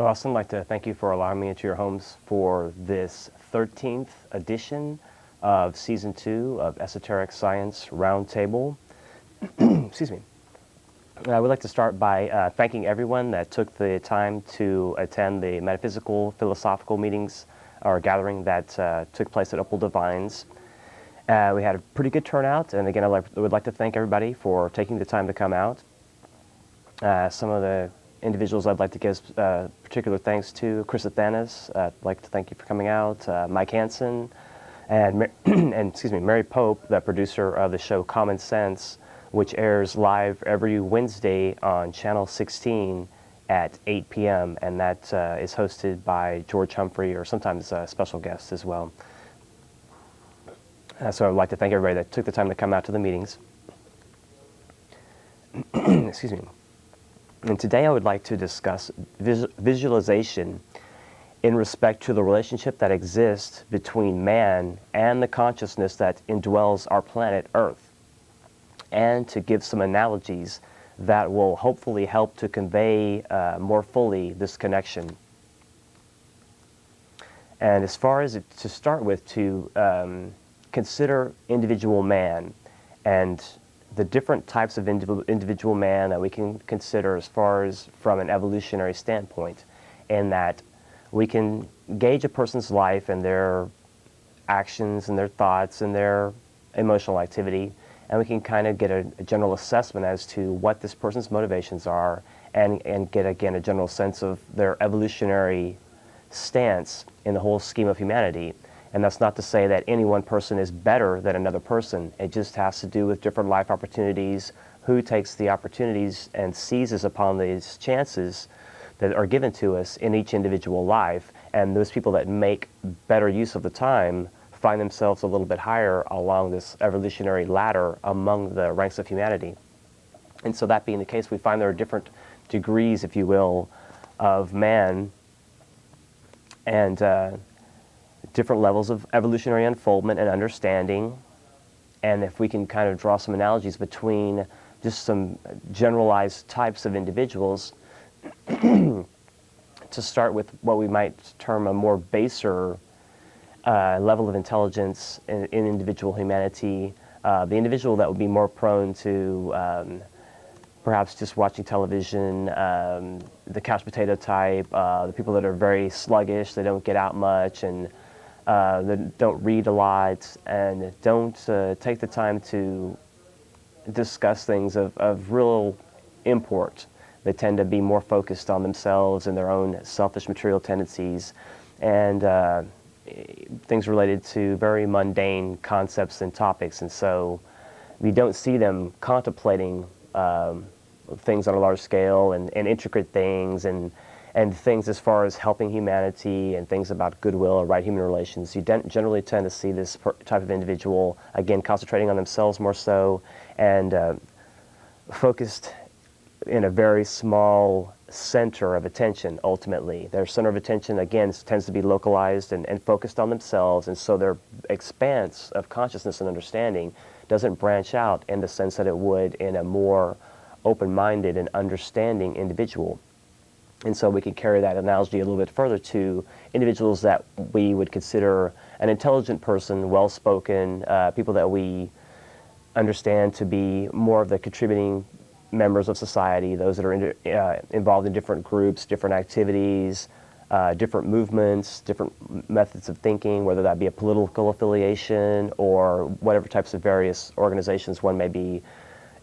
Awesome. I'd like to thank you for allowing me into your homes for this 13th edition of Season 2 of Esoteric Science Roundtable. Excuse me. I would like to start by thanking everyone that took the time to attend the metaphysical, philosophical meetings or gathering that took place at Opal Divines. We had a pretty good turnout, and again, I would like to thank everybody for taking the time to come out. Some of the individuals I'd like to give particular thanks to: Chris Athanas, I'd like to thank you for coming out, Mike Hansen, and Mary Pope, the producer of the show Common Sense, which airs live every Wednesday on Channel 16 at 8 p.m., and that is hosted by George Humphrey, or sometimes special guests as well. So I'd like to thank everybody that took the time to come out to the meetings. Excuse me. And today I would like to discuss visualization in respect to the relationship that exists between man and the consciousness that indwells our planet Earth, and to give some analogies that will hopefully help to convey more fully this connection. And as far as to start with, to consider individual man and the different types of individual man that we can consider as far as from an evolutionary standpoint, in that we can gauge a person's life and their actions and their thoughts and their emotional activity, and we can kind of get a general assessment as to what this person's motivations are, and get, again, a general sense of their evolutionary stance in the whole scheme of humanity. And that's not to say that any one person is better than another person. It just has to do with different life opportunities, who takes the opportunities and seizes upon these chances that are given to us in each individual life. And those people that make better use of the time find themselves a little bit higher along this evolutionary ladder among the ranks of humanity. And so, that being the case, we find there are different degrees, if you will, of man, and different levels of evolutionary unfoldment and understanding. And if we can kind of draw some analogies between just some generalized types of individuals, to start with what we might term a more baser level of intelligence in individual humanity, the individual that would be more prone to perhaps just watching television, the couch potato type, the people that are very sluggish, they don't get out much, and they don't read a lot, and don't take the time to discuss things of real import. They tend to be more focused on themselves and their own selfish material tendencies, and things related to very mundane concepts and topics. And so we don't see them contemplating things on a large scale, and intricate things, and things as far as helping humanity, and things about goodwill or right human relations. You generally tend to see this type of individual, again, concentrating on themselves more so, and focused in a very small center of attention. Ultimately, their center of attention, again, tends to be localized and focused on themselves, and so their expanse of consciousness and understanding doesn't branch out in the sense that it would in a more open-minded and understanding individual. And so we can carry that analogy a little bit further to individuals that we would consider an intelligent person, well-spoken, people that we understand to be more of the contributing members of society, those that are involved in different groups, different activities, different movements, different methods of thinking, whether that be a political affiliation or whatever types of various organizations one may be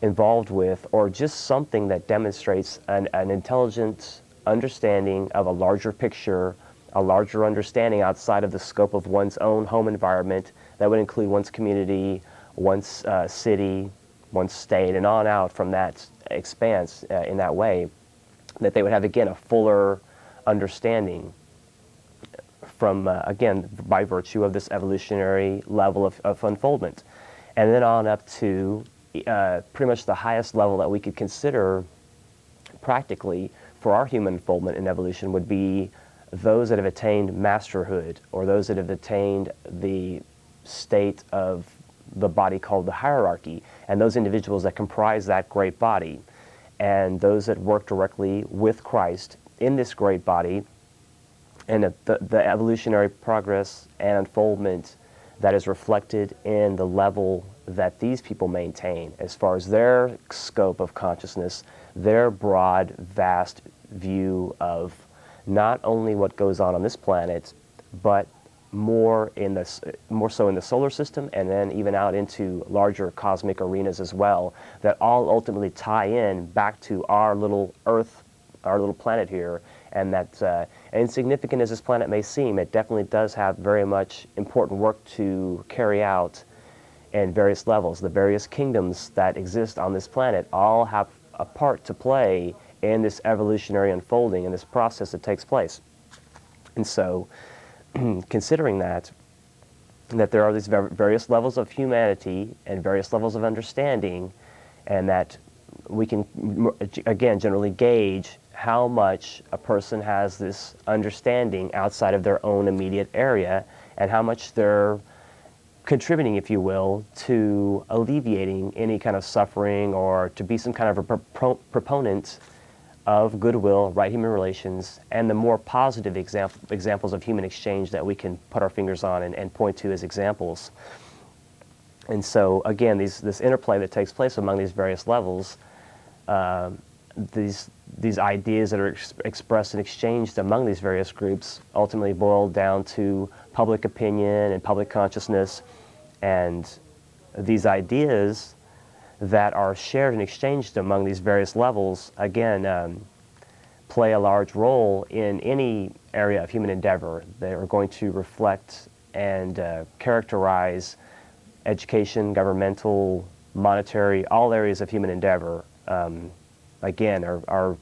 involved with, or just something that demonstrates an intelligent understanding of a larger picture, a larger understanding outside of the scope of one's own home environment. That would include one's community, one's city, one's state, and on out from that expanse in that way, that they would have, again, a fuller understanding from, again, by virtue of this evolutionary level of unfoldment. And then on up to pretty much the highest level that we could consider practically for our human unfoldment and evolution would be those that have attained masterhood, or those that have attained the state of the body called the hierarchy, and those individuals that comprise that great body, and those that work directly with Christ in this great body, and the evolutionary progress and unfoldment that is reflected in the level that these people maintain as far as their scope of consciousness, their broad, vast view of not only what goes on this planet, but more so in the solar system, and then even out into larger cosmic arenas as well, that all ultimately tie in back to our little Earth, our little planet here, and that insignificant as this planet may seem, it definitely does have very much important work to carry out in various levels. The various kingdoms that exist on this planet all have a part to play in this evolutionary unfolding, in this process that takes place. And so, considering that there are these various levels of humanity and various levels of understanding, and that we can, again, generally gauge how much a person has this understanding outside of their own immediate area, and how much they're contributing, if you will, to alleviating any kind of suffering, or to be some kind of a proponent of goodwill, right human relations, and the more positive examples of human exchange that we can put our fingers on and point to as examples. And so, again, this interplay that takes place among these various levels, these ideas that are expressed and exchanged among these various groups ultimately boil down to public opinion and public consciousness, and these ideas that are shared and exchanged among these various levels, again, play a large role in any area of human endeavor. They are going to reflect and characterize education, governmental, monetary, all areas of human endeavor, again, are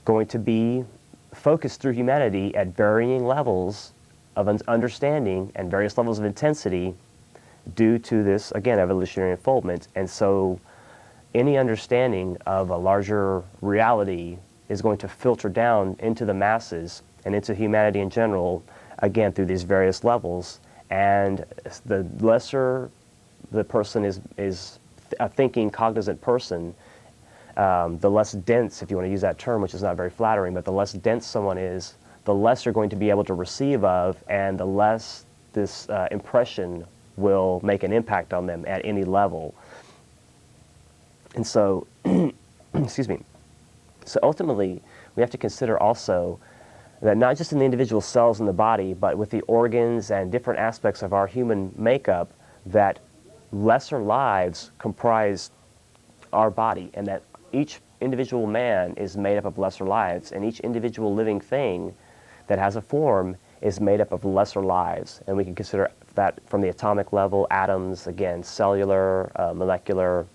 going to be focused through humanity at varying levels of understanding and various levels of intensity due to this, again, evolutionary unfoldment. And so any understanding of a larger reality is going to filter down into the masses and into humanity in general, again, through these various levels. And the lesser the person is a thinking, cognizant person, the less dense, if you want to use that term, which is not very flattering, but the less dense someone is, the less you're going to be able to receive of, and the less this impression will make an impact on them at any level. And so, excuse me, so ultimately, we have to consider also that not just in the individual cells in the body, but with the organs and different aspects of our human makeup, that lesser lives comprise our body, and that each individual man is made up of lesser lives, and each individual living thing that has a form is made up of lesser lives. And we can consider that from the atomic level, atoms, again, cellular, molecular.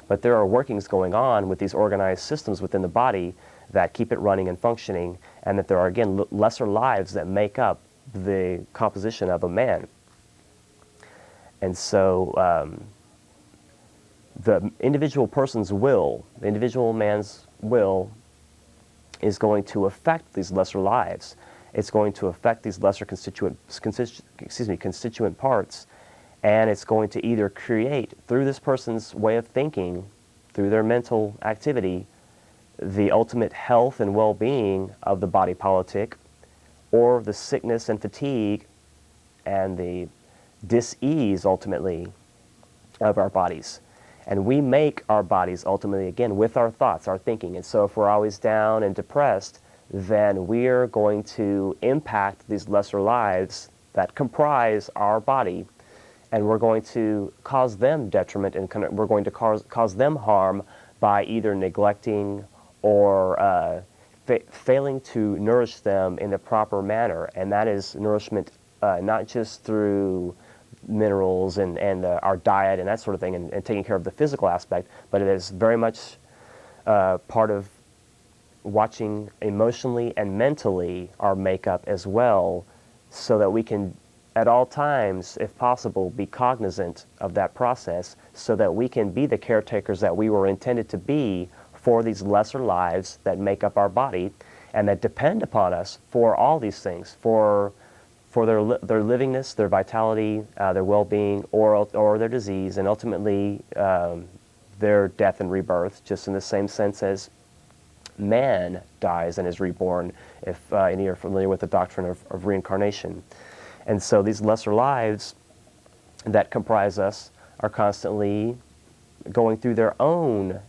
But there are workings going on with these organized systems within the body that keep it running and functioning, and that there are, again, lesser lives that make up the composition of a man. And so the individual person's will, the individual man's will, is going to affect these lesser lives. It's going to affect these lesser constituent parts, and it's going to either create, through this person's way of thinking, through their mental activity, the ultimate health and well-being of the body politic, or the sickness and fatigue and the dis-ease, ultimately, of our bodies. And we make our bodies, ultimately, again, with our thoughts, our thinking. And so if we're always down and depressed, then we're going to impact these lesser lives that comprise our body, and we're going to cause them detriment, and we're going to cause them harm by either neglecting or failing to nourish them in the proper manner. And that is nourishment not just through minerals and our diet and that sort of thing, and taking care of the physical aspect, but it is very much part of watching emotionally and mentally our makeup as well, so that we can at all times, if possible, be cognizant of that process, so that we can be the caretakers that we were intended to be for these lesser lives that make up our body and that depend upon us for all these things, for their livingness, their vitality, their well-being, or their disease, and ultimately their death and rebirth, just in the same sense as man dies and is reborn, if any are familiar with the doctrine of reincarnation. And so these lesser lives that comprise us are constantly going through their own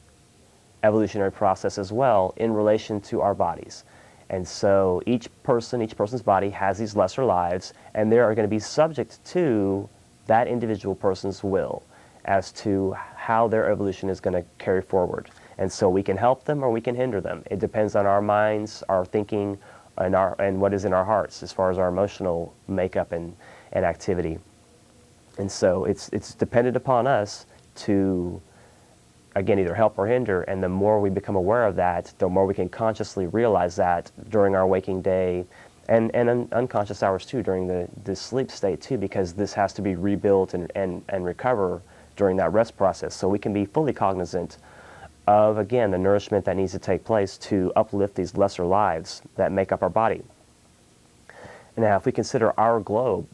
evolutionary process as well in relation to our bodies. And so each person's body has these lesser lives, and they are going to be subject to that individual person's will as to how their evolution is going to carry forward. And so we can help them or we can hinder them. It depends on our minds, our thinking, and what is in our hearts as far as our emotional makeup and activity. And so it's dependent upon us to, again, either help or hinder, and the more we become aware of that, the more we can consciously realize that during our waking day and unconscious hours too, during the sleep state too, because this has to be rebuilt and recover during that rest process. So we can be fully cognizant of, again, the nourishment that needs to take place to uplift these lesser lives that make up our body. Now, if we consider our globe,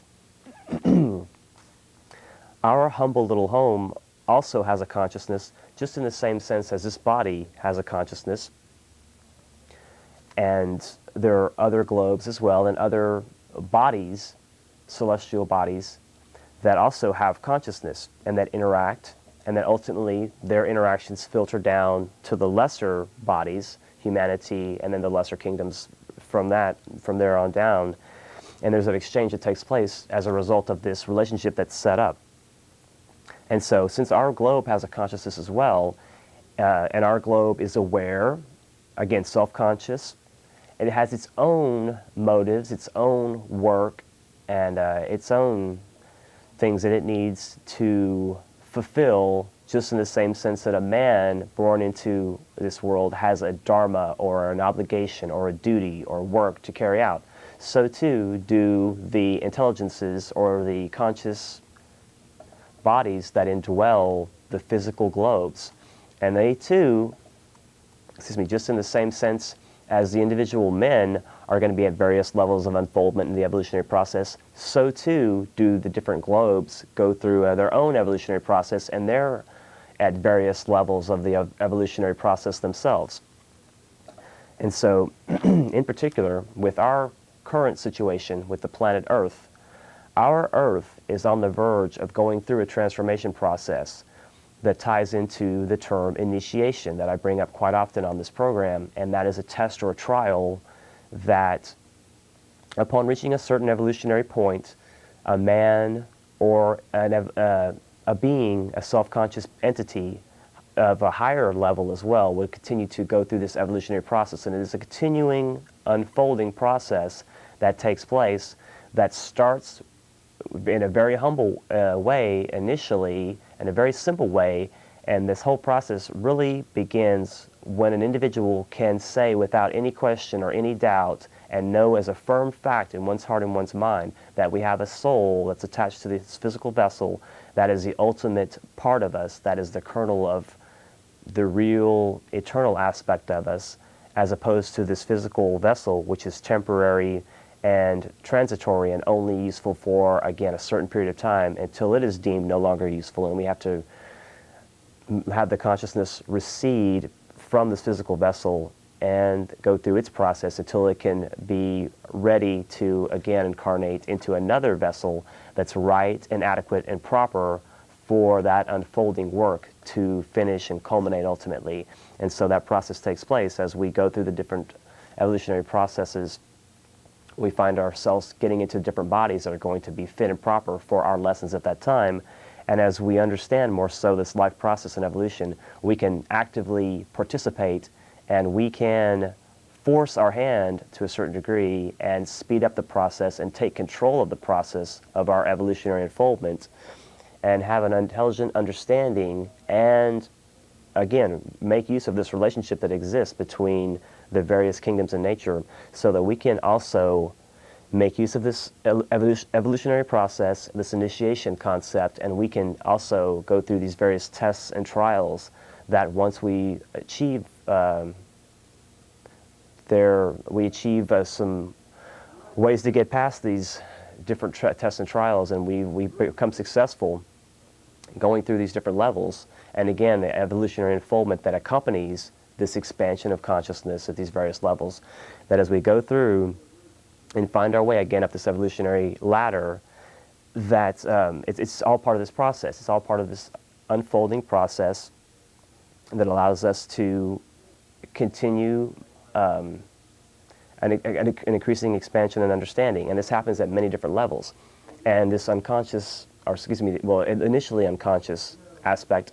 our humble little home also has a consciousness, just in the same sense as this body has a consciousness. And there are other globes as well, and other bodies, celestial bodies, that also have consciousness and that interact, and that ultimately their interactions filter down to the lesser bodies, humanity, and then the lesser kingdoms from there on down. And there's an exchange that takes place as a result of this relationship that's set up. And so since our globe has a consciousness as well, and our globe is aware, again, self-conscious, and it has its own motives, its own work, and its own things that it needs to fulfill, just in the same sense that a man born into this world has a dharma or an obligation or a duty or work to carry out. So too do the intelligences or the conscious bodies that indwell the physical globes. And they too, just in the same sense as the individual men are going to be at various levels of unfoldment in the evolutionary process, so too do the different globes go through their own evolutionary process, and they're at various levels of the evolutionary process themselves. And so, in particular, with our current situation with the planet Earth, our Earth is on the verge of going through a transformation process that ties into the term initiation that I bring up quite often on this program, and that is a test or a trial that, upon reaching a certain evolutionary point, a man or a being, a self-conscious entity of a higher level as well, would continue to go through this evolutionary process. And it is a continuing, unfolding process that takes place that starts in a very humble way initially, in a very simple way, and this whole process really begins when an individual can say without any question or any doubt and know as a firm fact in one's heart and one's mind that we have a soul that's attached to this physical vessel that is the ultimate part of us, that is the kernel of the real eternal aspect of us, as opposed to this physical vessel which is temporary and transitory and only useful for, again, a certain period of time until it is deemed no longer useful, and we have to have the consciousness recede from this physical vessel and go through its process until it can be ready to, again, incarnate into another vessel that's right and adequate and proper for that unfolding work to finish and culminate ultimately. And so that process takes place as we go through the different evolutionary processes. We find ourselves getting into different bodies that are going to be fit and proper for our lessons at that time. And as we understand more so this life process and evolution, we can actively participate and we can force our hand to a certain degree and speed up the process and take control of the process of our evolutionary unfoldment and have an intelligent understanding and, again, make use of this relationship that exists between the various kingdoms in nature so that we can also make use of this evolutionary process, this initiation concept, and we can also go through these various tests and trials that once we achieve some ways to get past these different tests and trials, and we become successful going through these different levels. And again, the evolutionary unfoldment that accompanies this expansion of consciousness at these various levels, that as we go through and find our way again up this evolutionary ladder, that it's all part of this process. It's all part of this unfolding process that allows us to continue an increasing expansion and understanding. And this happens at many different levels. And this unconscious, or excuse me, well, initially unconscious aspect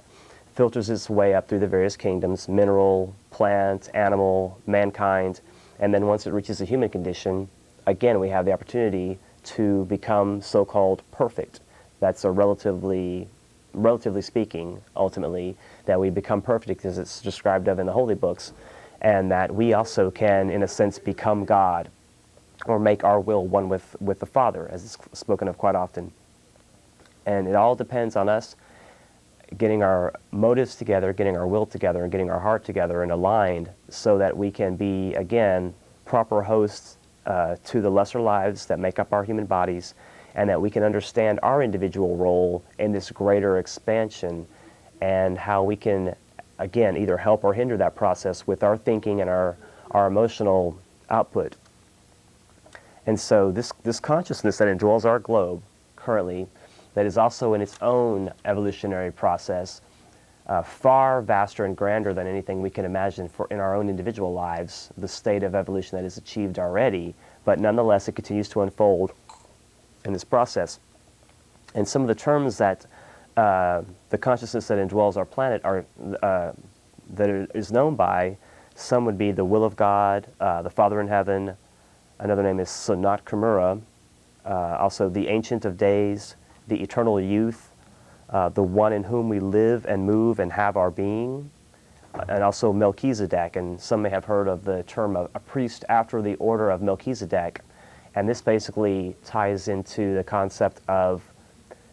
filters its way up through the various kingdoms: mineral, plant, animal, mankind. And then once it reaches the human condition, again, we have the opportunity to become so-called perfect. That's a relatively speaking, ultimately, that we become perfect as it's described of in the holy books, and that we also can, in a sense, become God, or make our will one with the Father, as it's spoken of quite often. And it all depends on us getting our motives together, getting our will together, and getting our heart together and aligned, so that we can be, again, proper hosts to the lesser lives that make up our human bodies, and that we can understand our individual role in this greater expansion, and how we can, again, either help or hinder that process with our thinking and our emotional output. And so this consciousness that indwells our globe currently, that is also in its own evolutionary process, far vaster and grander than anything we can imagine in our own individual lives, the state of evolution that is achieved already, but nonetheless it continues to unfold in this process. And some of the terms that the consciousness that indwells our planet are that it is known by, some would be the will of God, the Father in heaven. Another name is Sanat Kumara, also the Ancient of Days, the Eternal Youth, the one in whom we live and move and have our being, and also Melchizedek. And some may have heard of the term of a priest after the order of Melchizedek. And this basically ties into the concept of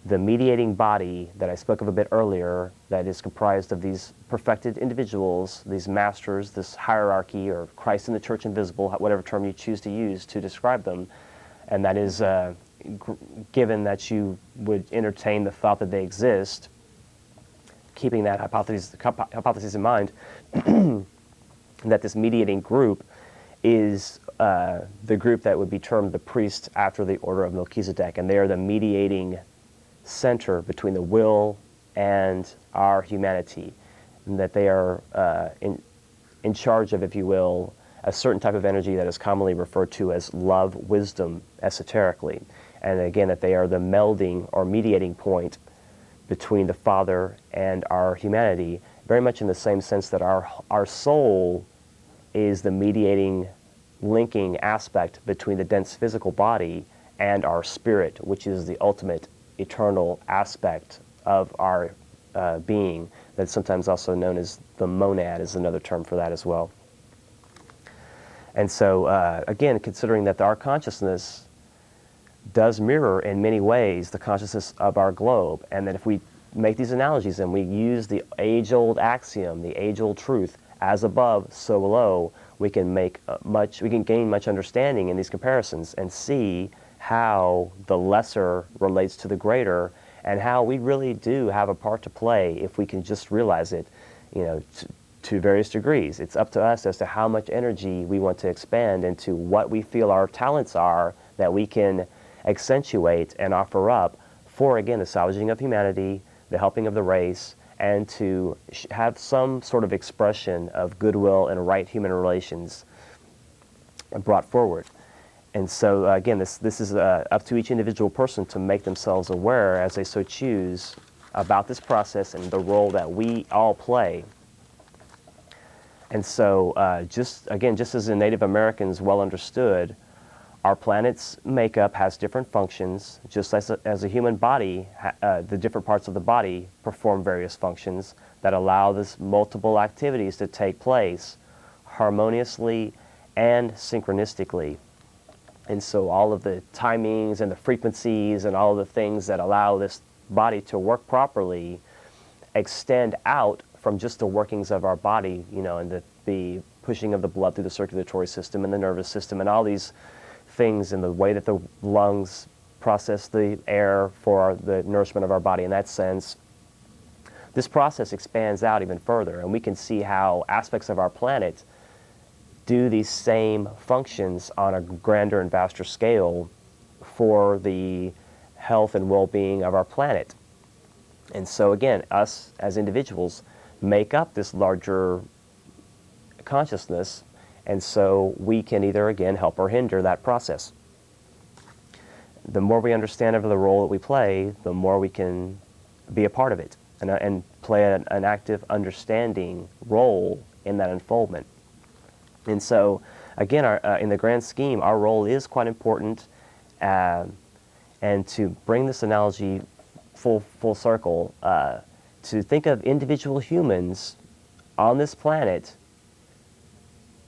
the mediating body that I spoke of a bit earlier, that is comprised of these perfected individuals, these masters, this hierarchy, or Christ in the Church Invisible, whatever term you choose to use to describe them. And that is given that you would entertain the thought that they exist, keeping that hypothesis in mind, that this mediating group is the group that would be termed the priest after the order of Melchizedek, and they are the mediating center between the will and our humanity, and that they are in charge of, if you will, a certain type of energy that is commonly referred to as love, wisdom, esoterically. And again, that they are the melding or mediating point between the Father and our humanity, very much in the same sense that our soul is the mediating, linking aspect between the dense physical body and our spirit, which is the ultimate eternal aspect of our being, that's sometimes also known as the monad, is another term for that as well. And so, again, considering that our consciousness does mirror in many ways the consciousness of our globe, and that if we make these analogies and we use the age-old axiom, the age-old truth, as above, so below, we can gain much understanding in these comparisons and see how the lesser relates to the greater, and how we really do have a part to play if we can just realize it, to various degrees. It's up to us as to how much energy we want to expand into what we feel our talents are that we can accentuate and offer up for, again, the salvaging of humanity, the helping of the race, and to have some sort of expression of goodwill and right human relations brought forward. And so, again, this is up to each individual person to make themselves aware, as they so choose, about this process and the role that we all play. And so, just as the Native Americans well understood, our planet's makeup has different functions, just as a human body, the different parts of the body perform various functions that allow this multiple activities to take place harmoniously and synchronistically. And so all of the timings and the frequencies and all of the things that allow this body to work properly extend out from just the workings of our body, and the pushing of the blood through the circulatory system and the nervous system and all these things, and the way that the lungs process the air for the nourishment of our body in that sense, this process expands out even further, and we can see how aspects of our planet do these same functions on a grander and vaster scale for the health and well-being of our planet. And so again, us as individuals make up this larger consciousness, and so we can either, again, help or hinder that process. The more we understand of the role that we play, the more we can be a part of it and play an active, understanding role in that unfoldment. And so, again, in the grand scheme, our role is quite important. And to bring this analogy full circle, to think of individual humans on this planet,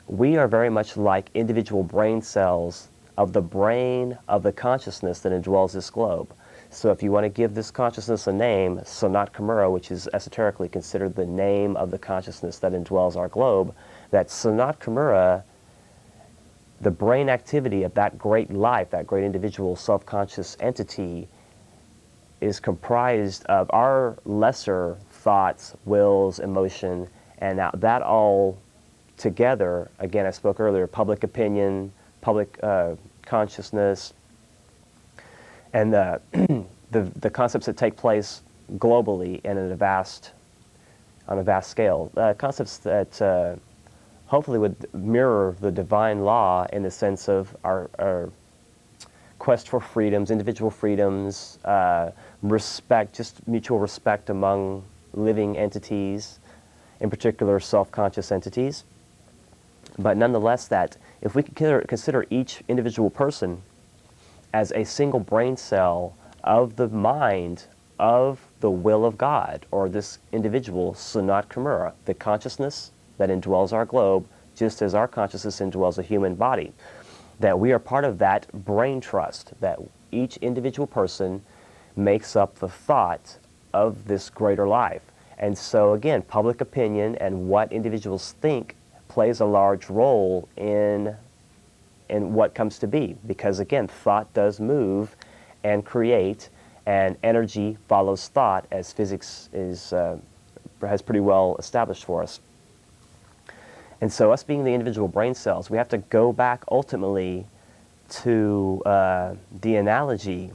we are very much like individual brain cells of the brain of the consciousness that indwells this globe. So if you want to give this consciousness a name, Sanat Kumara, which is esoterically considered the name of the consciousness that indwells our globe, that Sanat Kumara, the brain activity of that great life, that great individual self-conscious entity, is comprised of our lesser thoughts, wills, emotion, and now that all together, again, I spoke earlier, public opinion, public consciousness, and the concepts that take place globally and on a vast scale, concepts that hopefully would mirror the divine law in the sense of our quest for freedoms, individual freedoms, respect, just mutual respect among living entities, in particular self-conscious entities. But nonetheless, that if we consider each individual person as a single brain cell of the mind of the will of God, or this individual, Sanat Kumara, the consciousness that indwells our globe, just as our consciousness indwells a human body, that we are part of that brain trust, that each individual person makes up the thought of this greater life. And so again, public opinion and what individuals think plays a large role in what comes to be, because again, thought does move and create, and energy follows thought, as physics has pretty well established for us. And so us being the individual brain cells, we have to go back ultimately to the analogy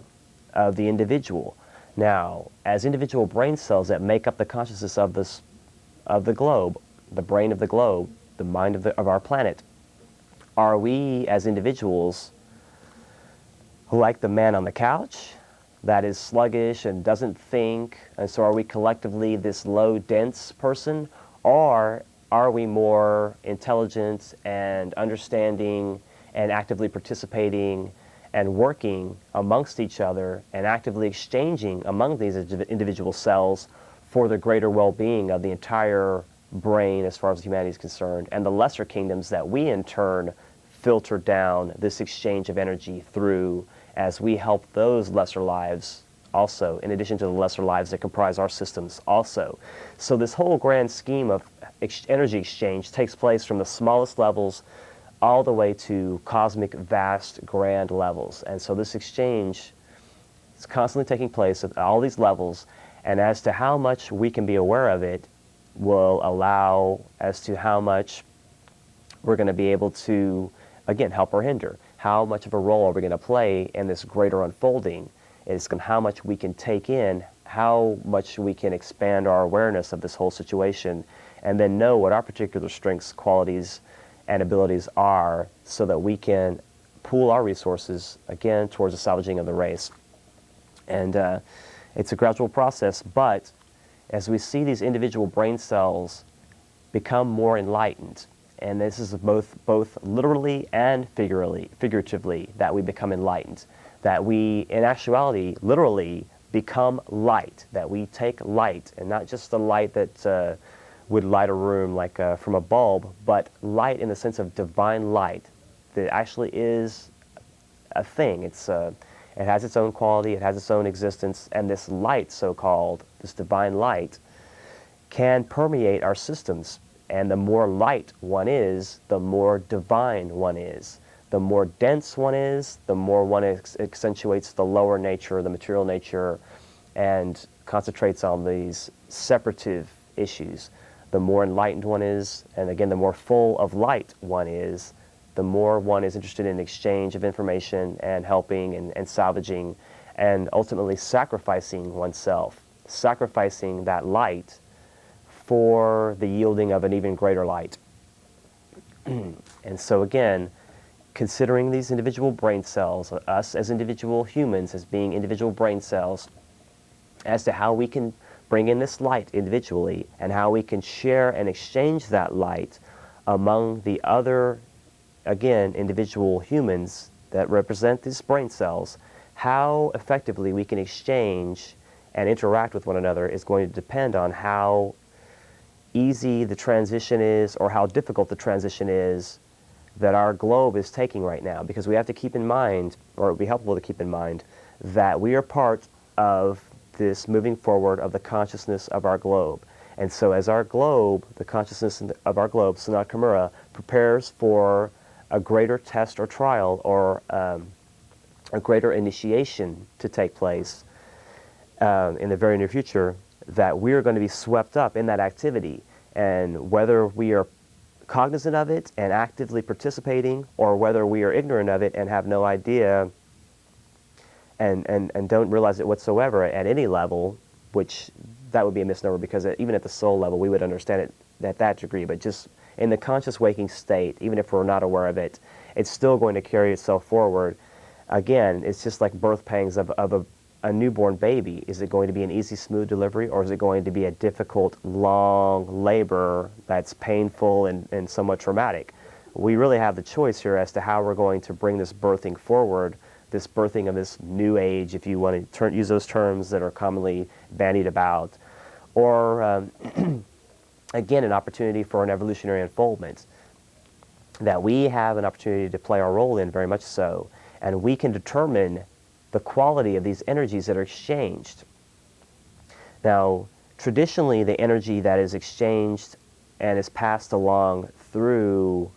of the individual. Now, as individual brain cells that make up the consciousness of the globe, the brain of the globe, the mind of our planet, are we as individuals like the man on the couch that is sluggish and doesn't think, and so are we collectively this low, dense person, or are we more intelligent and understanding and actively participating and working amongst each other and actively exchanging among these individual cells for the greater well-being of the entire brain as far as humanity is concerned, and the lesser kingdoms that we in turn filter down this exchange of energy through as we help those lesser lives also, in addition to the lesser lives that comprise our systems also. So this whole grand scheme of energy exchange takes place from the smallest levels all the way to cosmic, vast, grand levels. And so this exchange is constantly taking place at all these levels, and as to how much we can be aware of it will allow as to how much we're going to be able to, again, help or hinder. How much of a role are we going to play in this greater unfolding? It's how much we can take in, how much we can expand our awareness of this whole situation, and then know what our particular strengths, qualities, and abilities are, so that we can pool our resources, again, towards the salvaging of the race. And it's a gradual process, but as we see these individual brain cells become more enlightened, and this is both literally and figuratively, that we become enlightened, that we, in actuality, literally become light, that we take light, and not just the light that would light a room like from a bulb, but light in the sense of divine light, that actually is a thing. It has its own quality, it has its own existence, and this light, so-called, this divine light, can permeate our systems. And the more light one is, the more divine one is. The more dense one is, the more one accentuates the lower nature, the material nature, and concentrates on these separative issues. The more enlightened one is, and again, the more full of light one is, the more one is interested in exchange of information and helping and salvaging and ultimately sacrificing oneself, sacrificing that light for the yielding of an even greater light. And so again, considering these individual brain cells, us as individual humans as being individual brain cells, as to how we can bring in this light individually and how we can share and exchange that light among the other, again, individual humans that represent these brain cells, how effectively we can exchange and interact with one another is going to depend on how easy the transition is or how difficult the transition is that our globe is taking right now. Because we have to keep in mind, or it would be helpful to keep in mind, that we are part of this moving forward of the consciousness of our globe. And so as our globe, the consciousness of our globe, Sanat Kumara, prepares for a greater test or trial or a greater initiation to take place in the very near future, that we are going to be swept up in that activity. And whether we are cognizant of it and actively participating, or whether we are ignorant of it and have no idea and don't realize it whatsoever at any level, which that would be a misnomer, because even at the soul level we would understand it at that degree, but just in the conscious waking state, even if we're not aware of it, it's still going to carry itself forward. Again, it's just like birth pangs of a newborn baby. Is it going to be an easy, smooth delivery, or is it going to be a difficult, long labor that's painful and somewhat traumatic? We really have the choice here as to how we're going to bring this birthing forward, this birthing of this new age, if you want to use those terms that are commonly bandied about, or again, an opportunity for an evolutionary unfoldment that we have an opportunity to play our role in, very much so, and we can determine the quality of these energies that are exchanged. Now, traditionally, the energy that is exchanged and is passed along through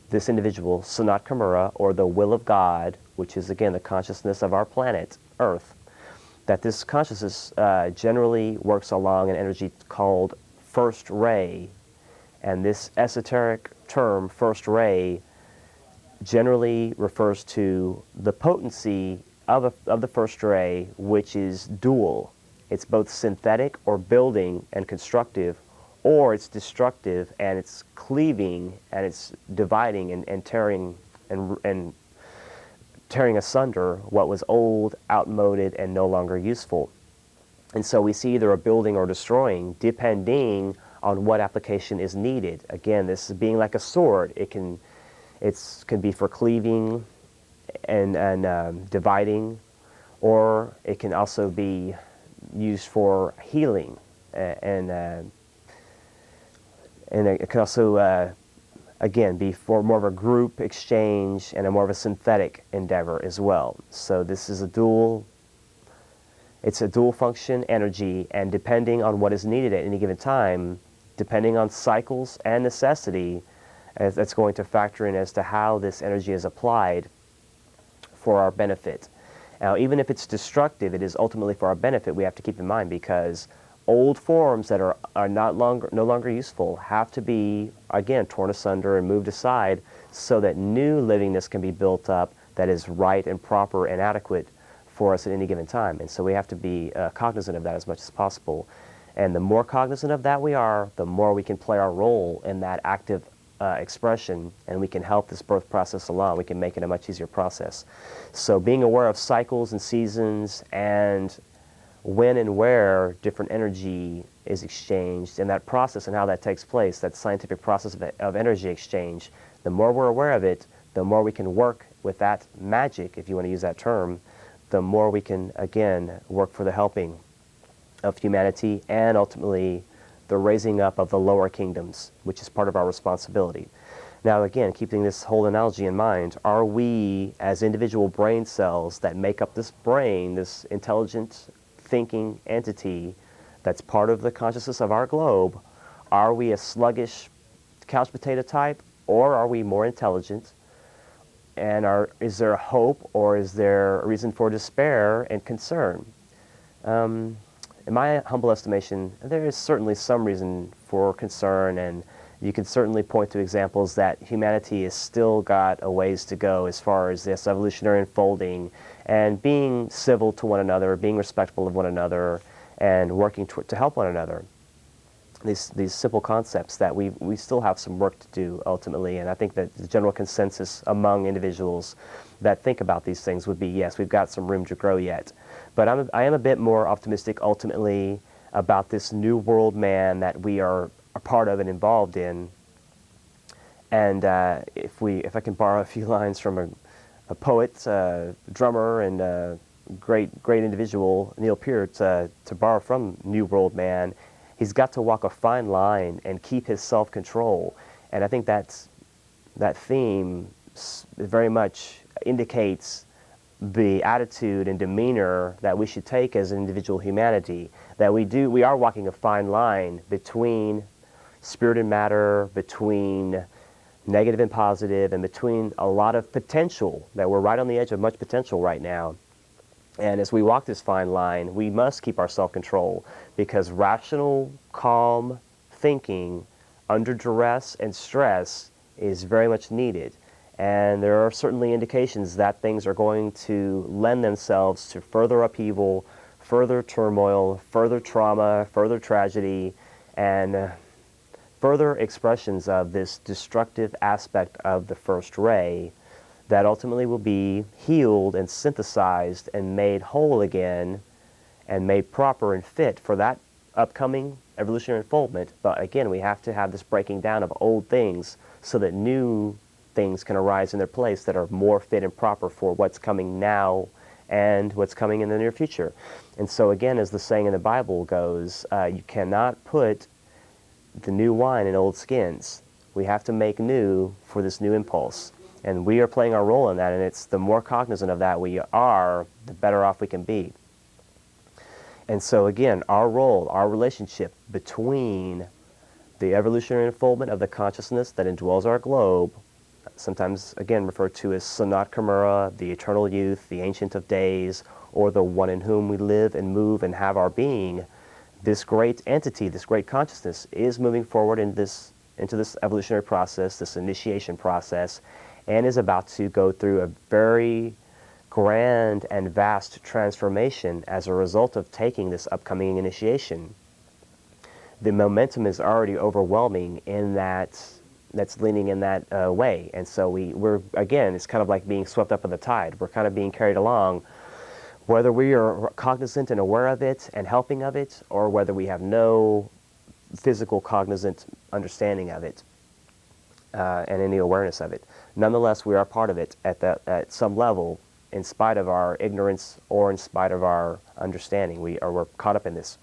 this individual, Sanat Kumara, or the will of God, which is, again, the consciousness of our planet, Earth, that this consciousness generally works along an energy called first ray. And this esoteric term, first ray, generally refers to the potency of the first ray, which is dual. It's both synthetic or building and constructive, or it's destructive and it's cleaving and it's dividing and tearing and tearing asunder what was old, outmoded, and no longer useful. And so we see either a building or destroying, depending on what application is needed. Again, this is being like a sword. It can be for cleaving and dividing, or it can also be used for healing, and it can also again be for more of a group exchange and a more of a synthetic endeavor as well. So this is it's a dual function energy, and depending on what is needed at any given time, depending on cycles and necessity, that's going to factor in as to how this energy is applied for our benefit. Now, even if it's destructive, it is ultimately for our benefit, we have to keep in mind, because old forms that are no longer useful have to be, again, torn asunder and moved aside so that new livingness can be built up that is right and proper and adequate for us at any given time. And so we have to be cognizant of that as much as possible. And the more cognizant of that we are, the more we can play our role in that active expression, and we can help this birth process along. We can make it a much easier process. So being aware of cycles and seasons and when and where different energy is exchanged, and that process and how that takes place, that scientific process of energy exchange, the more we're aware of it, the more we can work with that magic, if you want to use that term, the more we can, again, work for the helping of humanity and ultimately the raising up of the lower kingdoms, which is part of our responsibility. Now, again, keeping this whole analogy in mind, are we, as individual brain cells that make up this brain, this intelligent thinking entity that's part of the consciousness of our globe, are we a sluggish couch potato type, or are we more intelligent? And is there hope, or is there a reason for despair and concern? in my humble estimation, there is certainly some reason for concern, and you can certainly point to examples that humanity has still got a ways to go as far as this evolutionary unfolding and being civil to one another, being respectful of one another, and working to help one another. These simple concepts that we still have some work to do ultimately, and I think that the general consensus among individuals that think about these things would be, yes, we've got some room to grow yet. But I am a bit more optimistic ultimately about this new world man that we are a part of and involved in. And if I can borrow a few lines from a poet, drummer, and great individual, Neil Peart, to borrow from New World Man, he's got to walk a fine line and keep his self-control. And I think that theme very much indicates the attitude and demeanor that we should take as individual humanity, that we are walking a fine line between spirit and matter, between negative and positive, and between a lot of potential, that we're right on the edge of much potential right now. And as we walk this fine line, we must keep our self-control, because rational, calm thinking under duress and stress is very much needed. And there are certainly indications that things are going to lend themselves to further upheaval, further turmoil, further trauma, further tragedy, and further expressions of this destructive aspect of the first ray that ultimately will be healed and synthesized and made whole again and made proper and fit for that upcoming evolutionary unfoldment. But again, we have to have this breaking down of old things so that new things can arise in their place that are more fit and proper for what's coming now and what's coming in the near future. And so again, as the saying in the Bible goes, you cannot put the new wine in old skins. We have to make new for this new impulse. And we are playing our role in that, and it's the more cognizant of that we are, the better off we can be. And so again, our role, our relationship between the evolutionary unfoldment of the consciousness that indwells our globe, sometimes again referred to as Sanat Kamura, the eternal youth, the ancient of days, or the one in whom we live and move and have our being, this great entity, this great consciousness is moving forward into this evolutionary process, this initiation process, and is about to go through a very grand and vast transformation as a result of taking this upcoming initiation. The momentum is already overwhelming in that's leaning in that way. And so we're, again, it's kind of like being swept up in the tide. We're kind of being carried along, whether we are cognizant and aware of it and helping of it, or whether we have no physical cognizant understanding of it and any awareness of it. Nonetheless, we are part of it at some level, in spite of our ignorance or in spite of our understanding. We're caught up in this.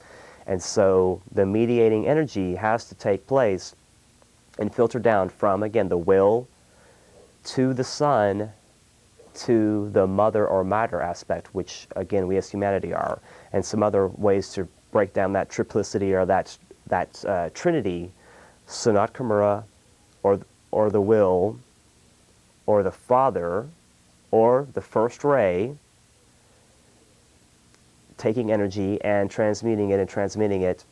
And so the mediating energy has to take place and filter down from, again, the will to the sun to the mother or matter aspect, which, again, we as humanity are, and some other ways to break down that triplicity or that trinity, Sanat Kamura, or the will, or the Father, or the first ray, taking energy and transmuting it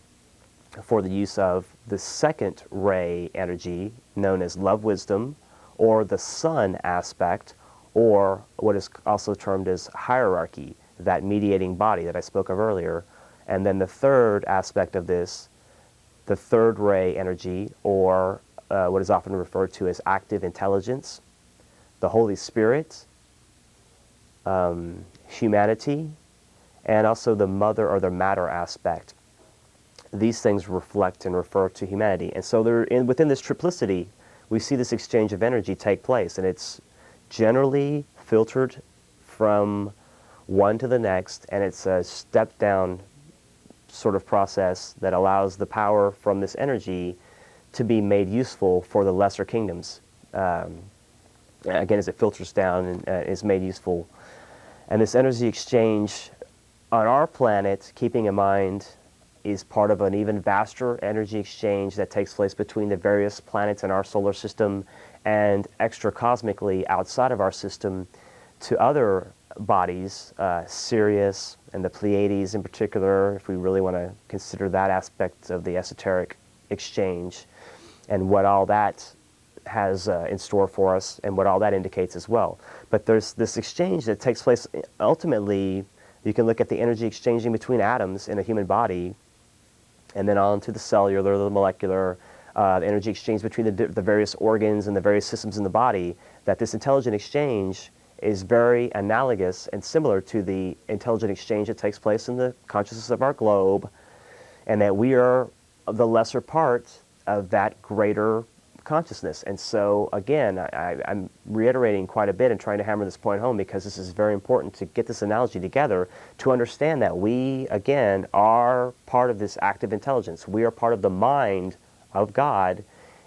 for the use of the second ray energy, known as love wisdom, or the sun aspect, or what is also termed as hierarchy, that mediating body that I spoke of earlier. And then the third aspect of this, the third ray energy, or what is often referred to as active intelligence, the Holy Spirit, humanity, and also the mother or the matter aspect. These things reflect and refer to humanity. And so within this triplicity, we see this exchange of energy take place, and it's generally filtered from one to the next, and it's a step-down sort of process that allows the power from this energy to be made useful for the lesser kingdoms. Again, as it filters down and is made useful. And this energy exchange on our planet, keeping in mind, is part of an even vaster energy exchange that takes place between the various planets in our solar system and extra-cosmically outside of our system. to other bodies, Sirius and the Pleiades in particular, if we really want to consider that aspect of the esoteric exchange and what all that has in store for us and what all that indicates as well. But there's this exchange that takes place ultimately. You can look at the energy exchanging between atoms in a human body and then on to the cellular, the molecular, the energy exchange between the various organs and the various systems in the body, that this intelligent exchange is very analogous and similar to the intelligent exchange that takes place in the consciousness of our globe, and that we are the lesser part of that greater consciousness. And so, again, I'm reiterating quite a bit and trying to hammer this point home because this is very important to get this analogy together to understand that we, again, are part of this active intelligence. We are part of the mind of God,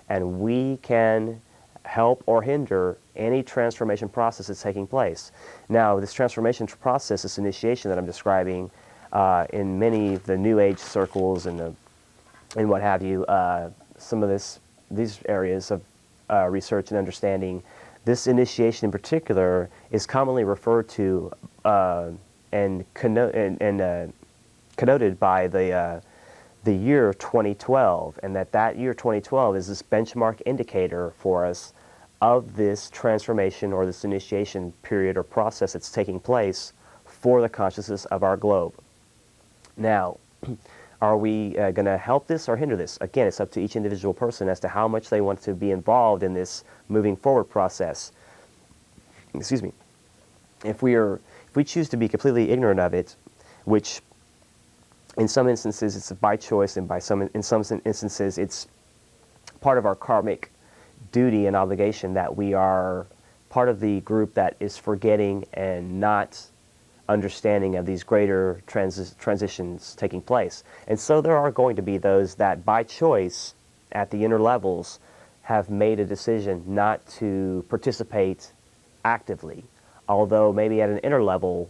and we can help or hinder any transformation process that's taking place. Now, this transformation process, this initiation that I'm describing in many of the New Age circles and what have you, some of these areas of research and understanding, this initiation in particular is commonly referred to and connoted by the year 2012, and that year 2012 is this benchmark indicator for us of this transformation or this initiation period or process that's taking place for the consciousness of our globe. Now, are we going to help this or hinder this? Again, it's up to each individual person as to how much they want to be involved in this moving forward process. Excuse me. If we choose to be completely ignorant of it, which in some instances it's by choice, and in some instances it's part of our karmic duty and obligation, that we are part of the group that is forgetting and not understanding of these greater transitions taking place. And so there are going to be those that by choice at the inner levels have made a decision not to participate actively, although maybe at an inner level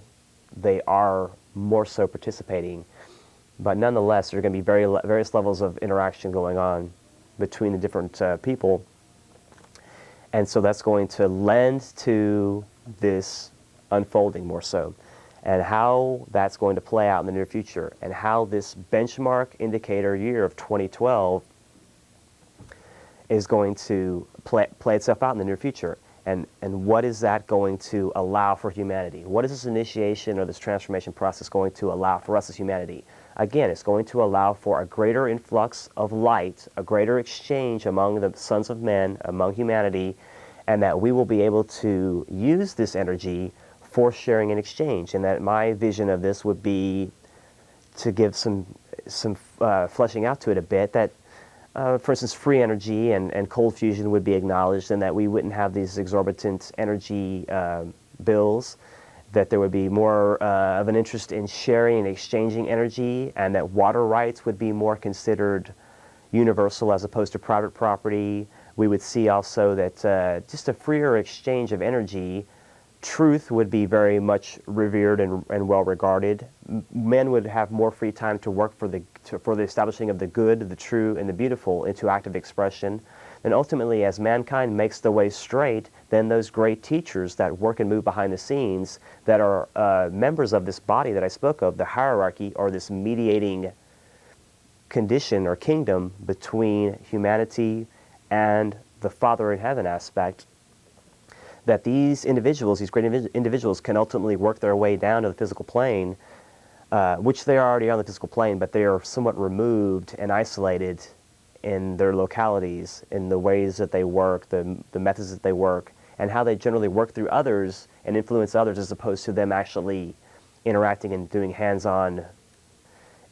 they are more so participating. But nonetheless, there are going to be various levels of interaction going on between the different people. And so that's going to lend to this unfolding more so. And how that's going to play out in the near future, and how this benchmark indicator year of 2012 is going to play itself out in the near future. And what is that going to allow for humanity? What is this initiation or this transformation process going to allow for us as humanity? Again, it's going to allow for a greater influx of light, a greater exchange among the sons of men, among humanity, and that we will be able to use this energy for sharing and exchange. And that my vision of this would be to give some fleshing out to it a bit, that for instance, free energy and cold fusion would be acknowledged, and that we wouldn't have these exorbitant energy bills, that there would be more of an interest in sharing and exchanging energy, and that water rights would be more considered universal as opposed to private property. We would see also that just a freer exchange of energy, truth would be very much revered and well regarded. Men would have more free time to work for the establishing of the good, the true, and the beautiful into active expression. And ultimately, as mankind makes the way straight, then those great teachers that work and move behind the scenes, that are members of this body that I spoke of, the hierarchy or this mediating condition or kingdom between humanity and the Father in heaven aspect, that these individuals, these great individuals, can ultimately work their way down to the physical plane, which they are already on the physical plane, but they are somewhat removed and isolated in their localities, in the ways that they work, the methods that they work, and how they generally work through others and influence others, as opposed to them actually interacting and doing hands-on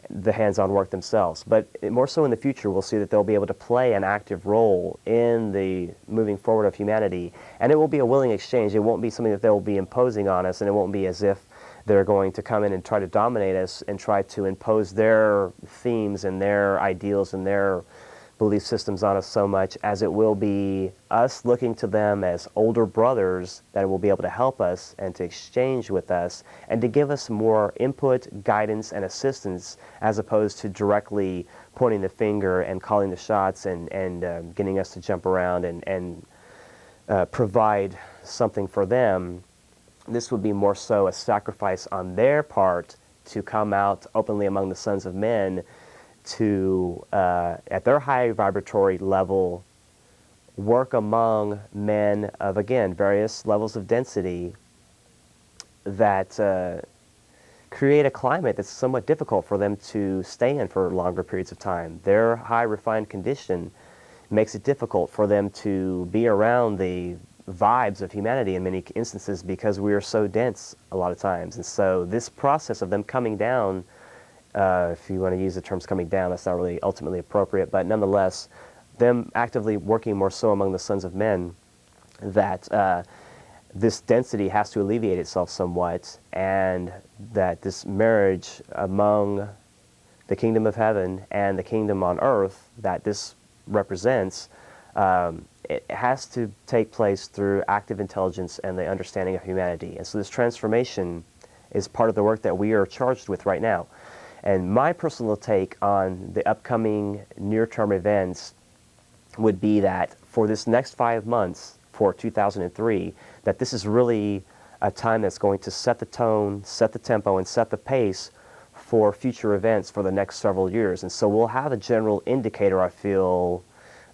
work themselves. But more so in the future, we'll see that they'll be able to play an active role in the moving forward of humanity. And it will be a willing exchange. It won't be something that they'll be imposing on us, and it won't be as if they're going to come in and try to dominate us and try to impose their themes and their ideals and their belief systems on us, so much as it will be us looking to them as older brothers that will be able to help us and to exchange with us and to give us more input, guidance, and assistance, as opposed to directly pointing the finger and calling the shots and getting us to jump around and provide something for them this would be more so a sacrifice on their part to come out openly among the sons of men to, at their high vibratory level, work among men of, again, various levels of density that create a climate that's somewhat difficult for them to stay in for longer periods of time. Their high refined condition makes it difficult for them to be around the vibes of humanity in many instances because we are so dense a lot of times. And so this process of them coming down, if you want to use the terms coming down, that's not really ultimately appropriate, but nonetheless, them actively working more so among the sons of men, that this density has to alleviate itself somewhat, and that this marriage among the kingdom of heaven and the kingdom on earth that this represents, it has to take place through active intelligence and the understanding of humanity. And so this transformation is part of the work that we are charged with right now. And my personal take on the upcoming near-term events would be that for this next 5 months, for 2003, that this is really a time that's going to set the tone, set the tempo, and set the pace for future events for the next several years. And so we'll have a general indicator, I feel,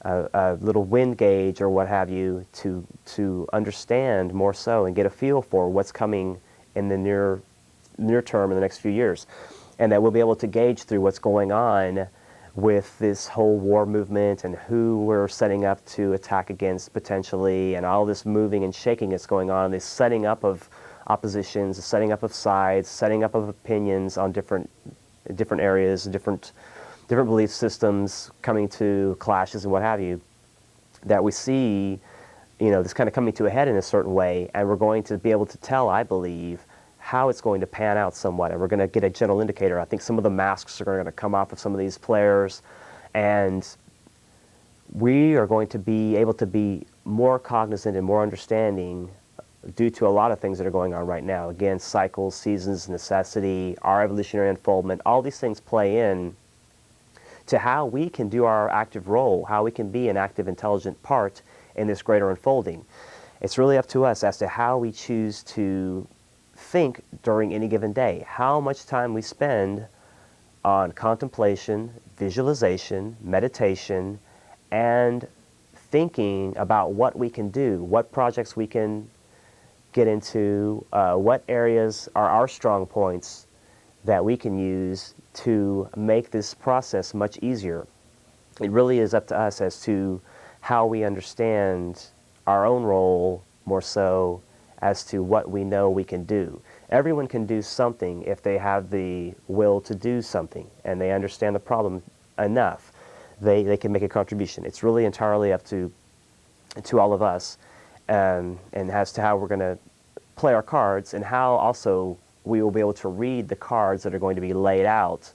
a little wind gauge or what have you, to understand more so and get a feel for what's coming in the near term in the next few years. And that we'll be able to gauge through what's going on with this whole war movement and who we're setting up to attack against potentially, and all this moving and shaking that's going on, this setting up of oppositions, the setting up of sides, setting up of opinions on different areas, different belief systems coming to clashes and what have you, that we see, this kind of coming to a head in a certain way, and we're going to be able to tell, I believe, how it's going to pan out somewhat, and we're going to get a general indicator. I think some of the masks are going to come off of some of these players, and we are going to be able to be more cognizant and more understanding due to a lot of things that are going on right now. Again, cycles, seasons, necessity, our evolutionary unfoldment, all these things play in to how we can do our active role, how we can be an active, intelligent part in this greater unfolding. It's really up to us as to how we choose to think during any given day, how much time we spend on contemplation, visualization, meditation, and thinking about what we can do, what projects we can get into, what areas are our strong points that we can use to make this process much easier. It really is up to us as to how we understand our own role more so as to what we know we can do. Everyone can do something if they have the will to do something and they understand the problem enough. They can make a contribution. It's really entirely up to all of us, and as to how we're going to play our cards, and how also we will be able to read the cards that are going to be laid out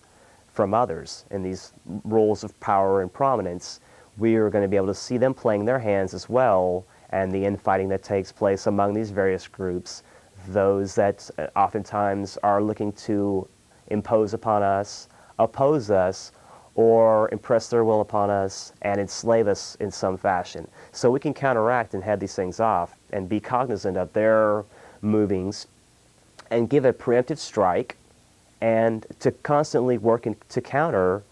from others in these roles of power and prominence. We are going to be able to see them playing their hands as well, and the infighting that takes place among these various groups, those that oftentimes are looking to impose upon us, oppose us, or impress their will upon us and enslave us in some fashion. So we can counteract and head these things off and be cognizant of their movings and give a preemptive strike, and to constantly work to counter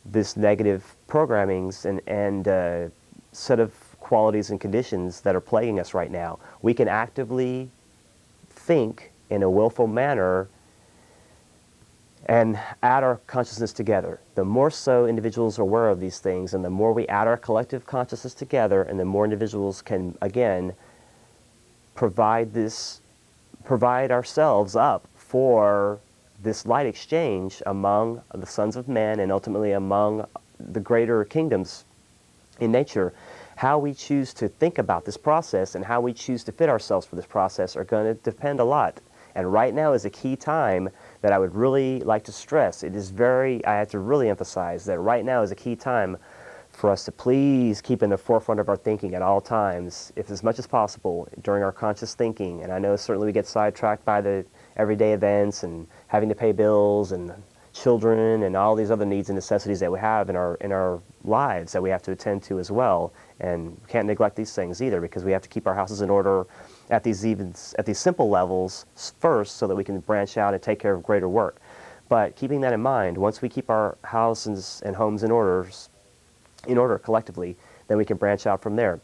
this negative programmings and set of qualities and conditions that are plaguing us right now. We can actively think in a willful manner and add our consciousness together. The more so individuals are aware of these things, and the more we add our collective consciousness together, and the more individuals can, again, provide ourselves up for this light exchange among the sons of men and ultimately among the greater kingdoms in nature. How we choose to think about this process and how we choose to fit ourselves for this process are going to depend a lot. And right now is a key time that I would really like to stress. I have to really emphasize that right now is a key time for us to please keep in the forefront of our thinking at all times, if as much as possible, during our conscious thinking. And I know certainly we get sidetracked by the everyday events and having to pay bills and children and all these other needs and necessities that we have in our lives that we have to attend to as well. And we can't neglect these things either, because we have to keep our houses in order at these simple levels first, so that we can branch out and take care of greater work. But keeping that in mind, once we keep our houses and homes in order collectively, then we can branch out from there.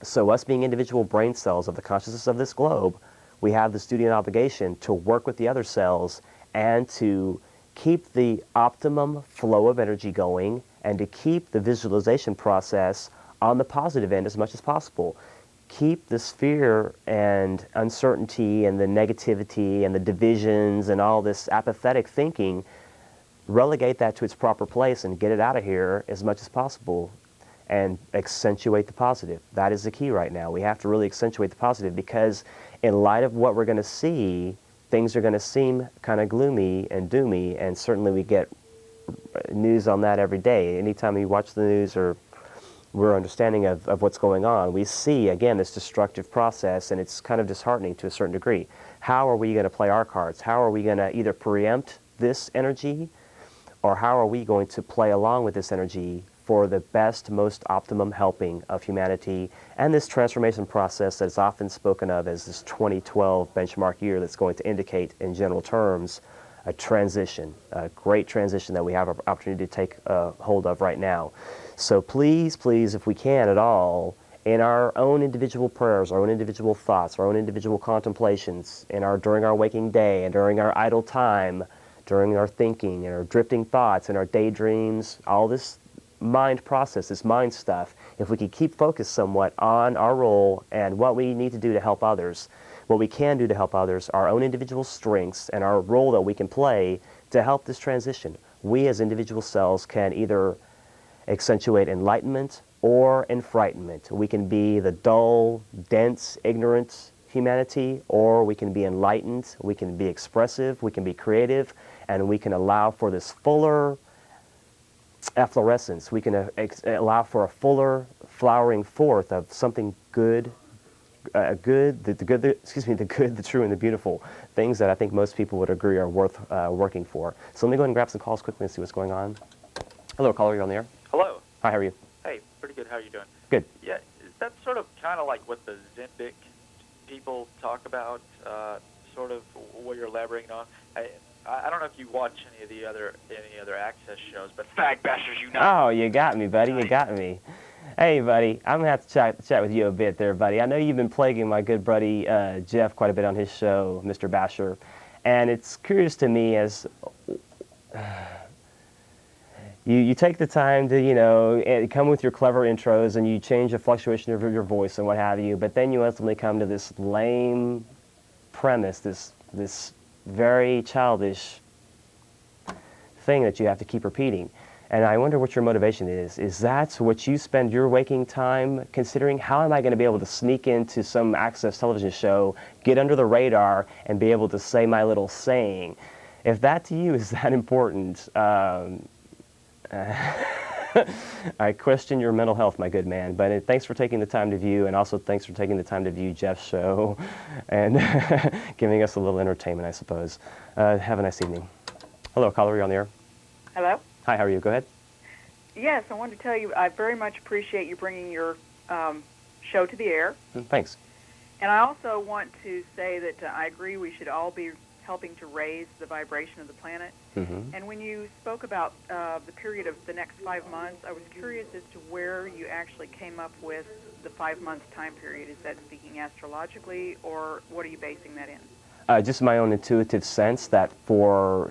So us being individual brain cells of the consciousness of this globe, we have this duty and obligation to work with the other cells and to keep the optimum flow of energy going and to keep the visualization process on the positive end as much as possible. Keep this fear and uncertainty and the negativity and the divisions and all this apathetic thinking, relegate that to its proper place and get it out of here as much as possible and accentuate the positive. That is the key right now. We have to really accentuate the positive, because in light of what we're going to see, things are going to seem kind of gloomy and doomy, and certainly we get news on that every day. Anytime we watch the news or we're understanding of what's going on, we see, again, this destructive process, and it's kind of disheartening to a certain degree. How are we going to play our cards? How are we going to either preempt this energy, or how are we going to play along with this energy for the best, most optimum helping of humanity and this transformation process that is often spoken of as this 2012 benchmark year that's going to indicate, in general terms, a transition, a great transition that we have an opportunity to take hold of right now. So please, please, if we can at all, in our own individual prayers, our own individual thoughts, our own individual contemplations, during our waking day and during our idle time, during our thinking and our drifting thoughts and our daydreams, all this mind process, this mind stuff, if we could keep focused somewhat on our role and what we need to do to help others, what we can do to help others, our own individual strengths and our role that we can play to help this transition. We as individual cells can either accentuate enlightenment or enfrightenment. We can be the dull, dense, ignorant humanity, or we can be enlightened, we can be expressive, we can be creative, and we can allow for this fuller efflorescence. We can allow for a fuller flowering forth of something good, the good, the true, and the beautiful. Things that I think most people would agree are worth working for. So let me go ahead and grab some calls quickly and see what's going on. Hello, caller, you're on the air. Hello. Hi, how are you? Hey, pretty good. How are you doing? Good. Yeah, is that sort of kind of like what the Zembic people talk about, sort of what you're elaborating on? I don't know if you watch any other Access shows, but Fag Bashers Unite. Oh, you got me, buddy. You got me. Hey, buddy. I'm going to have to chat with you a bit there, buddy. I know you've been plaguing my good buddy Jeff quite a bit on his show, Mr. Basher, and it's curious to me as you take the time to, come with your clever intros and you change the fluctuation of your voice and what have you, but then you ultimately come to this lame premise, this very childish thing that you have to keep repeating. And I wonder what your motivation is. Is that what you spend your waking time considering? How am I going to be able to sneak into some Access television show, get under the radar, and be able to say my little saying? If that to you is that important, I question your mental health, my good man. But thanks for taking the time to view, and also thanks for taking the time to view Jeff's show and giving us a little entertainment, I suppose. Have a nice evening. Hello, caller, you're on the air. Hello? Hi, how are you? Go ahead. Yes, I wanted to tell you I very much appreciate you bringing your show to the air. Thanks. And I also want to say that I agree we should all be helping to raise the vibration of the planet. Mm-hmm. And when you spoke about the period of the next 5 months, I was curious as to where you actually came up with the 5 month time period. Is that speaking astrologically, or what are you basing that in? Just my own intuitive sense that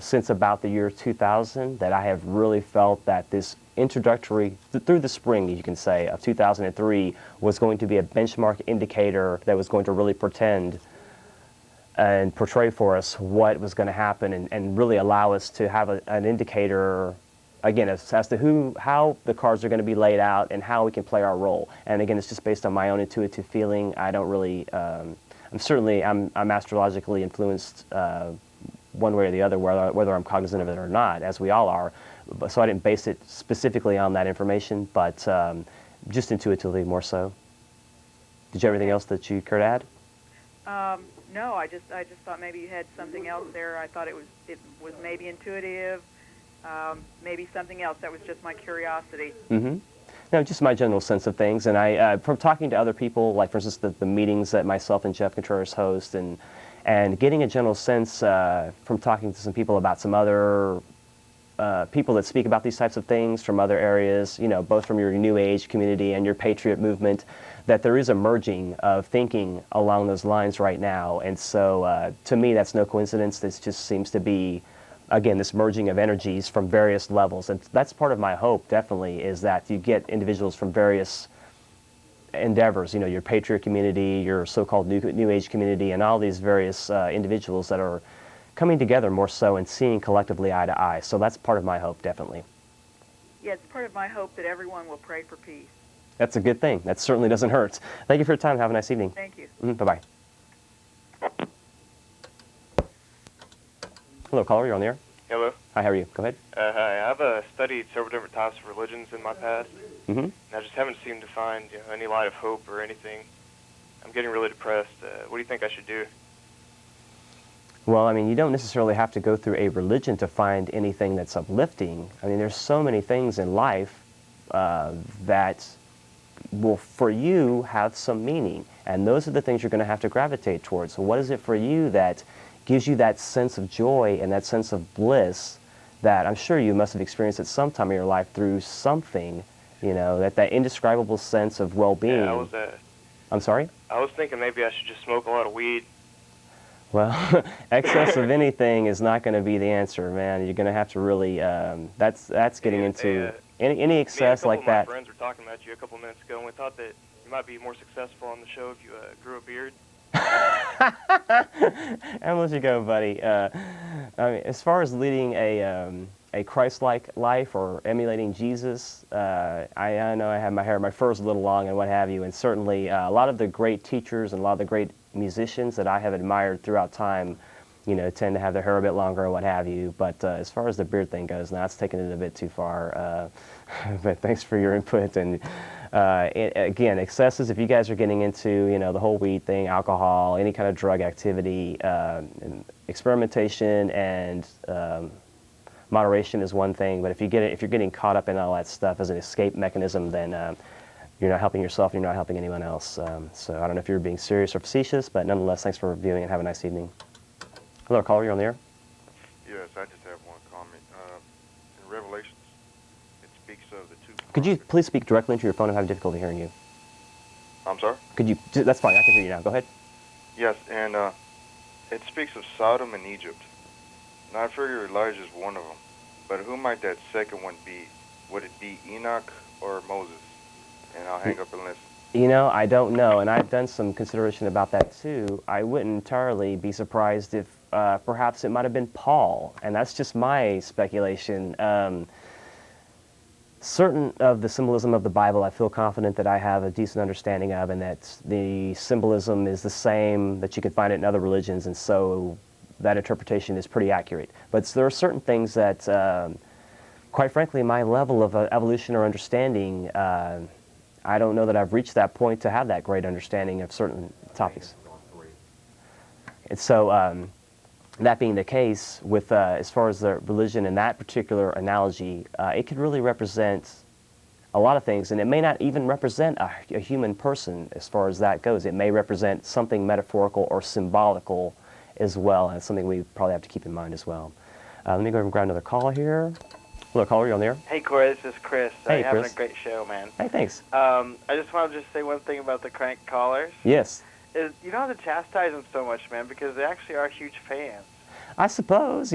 since about the year 2000, that I have really felt that this introductory, through the spring, you can say, of 2003, was going to be a benchmark indicator that was going to really portend and portray for us what was going to happen, and really allow us to have an indicator, again, as to how the cards are going to be laid out and how we can play our role. And again, it's just based on my own intuitive feeling. I don't really, I'm astrologically influenced one way or the other, whether I'm cognizant of it or not, as we all are. So I didn't base it specifically on that information, but just intuitively more so. Did you have anything else that you care to add? No, I just thought maybe you had something else there. I thought it was maybe intuitive, maybe something else. That was just my curiosity. Mm-hmm. No, just my general sense of things, and from talking to other people, like for instance the meetings that myself and Jeff Contreras host, and getting a general sense from talking to some people about some other people that speak about these types of things from other areas, both from your New Age community and your Patriot movement, that there is a merging of thinking along those lines right now. And so to me, that's no coincidence. This just seems to be, again, this merging of energies from various levels. And that's part of my hope, definitely, is that you get individuals from various endeavors, your Patriot community, your so-called New Age community, and all these various individuals that are coming together more so and seeing collectively eye to eye. So that's part of my hope, definitely. Yeah, it's part of my hope that everyone will pray for peace. That's a good thing. That certainly doesn't hurt. Thank you for your time. Have a nice evening. Thank you. Bye-bye. Hello, caller. You're on the air. Hello. Hi, how are you? Go ahead. Hi. I've studied several different types of religions in my past, Mm-hmm. and I just haven't seemed to find any light of hope or anything. I'm getting really depressed. What do you think I should do? Well, I mean, you don't necessarily have to go through a religion to find anything that's uplifting. I mean, there's so many things in life that will, for you, have some meaning. And those are the things you're going to have to gravitate towards. So what is it for you that gives you that sense of joy and that sense of bliss that I'm sure you must have experienced at some time in your life through something, that indescribable sense of well-being. Yeah, I'm sorry? I was thinking maybe I should just smoke a lot of weed. Well, excess of anything is not going to be the answer, man. You're going to have to really, that's getting into any excess like that. My friends were talking about you a couple minutes ago, and we thought that you might be more successful on the show if you grew a beard. And let you go, buddy. I mean, as far as leading a Christ-like life or emulating Jesus, I know I have my fur's a little long and what have you, and certainly a lot of the great teachers and a lot of the great musicians that I have admired throughout time, tend to have their hair a bit longer or what have you. But as far as the beard thing goes, now it's taken it a bit too far. But thanks for your input. And again, excesses, if you guys are getting into, the whole weed thing, alcohol, any kind of drug activity, and experimentation and moderation is one thing. But if you're getting caught up in all that stuff as an escape mechanism, then you're not helping yourself, and you're not helping anyone else. So I don't know if you're being serious or facetious, but nonetheless, thanks for reviewing and have a nice evening. Hello, caller, you're on the air. Yes, I just have one comment. In Revelations, it speaks of the two. Could you please speak directly into your phone? I'm having difficulty hearing you. I'm sorry? Could you? That's fine. I can hear you now. Go ahead. Yes, and it speaks of Sodom and Egypt. Now, I figure Elijah is one of them. But who might that second one be? Would it be Enoch or Moses? And I'll hang up and listen. I don't know, and I've done some consideration about that too. I wouldn't entirely be surprised if perhaps it might have been Paul, and that's just my speculation. Certain of the symbolism of the Bible I feel confident that I have a decent understanding of, and that the symbolism is the same, that you can find it in other religions, and so that interpretation is pretty accurate. But there are certain things that, quite frankly, my level of evolution or understanding, I don't know that I've reached that point to have that great understanding of certain topics. And so, that being the case, with as far as the religion in that particular analogy, it could really represent a lot of things, and it may not even represent a human person as far as that goes. It may represent something metaphorical or symbolical as well, and it's something we probably have to keep in mind as well. Let me go and grab another call here. Hello, caller, you on there? Hey, Corey, this is Chris. Hey, Having Chris. a great show, man. Hey, thanks. I just wanted to say one thing about the crank callers. Yes. Is you don't have to chastise them so much, man, because they actually are huge fans. I suppose, Because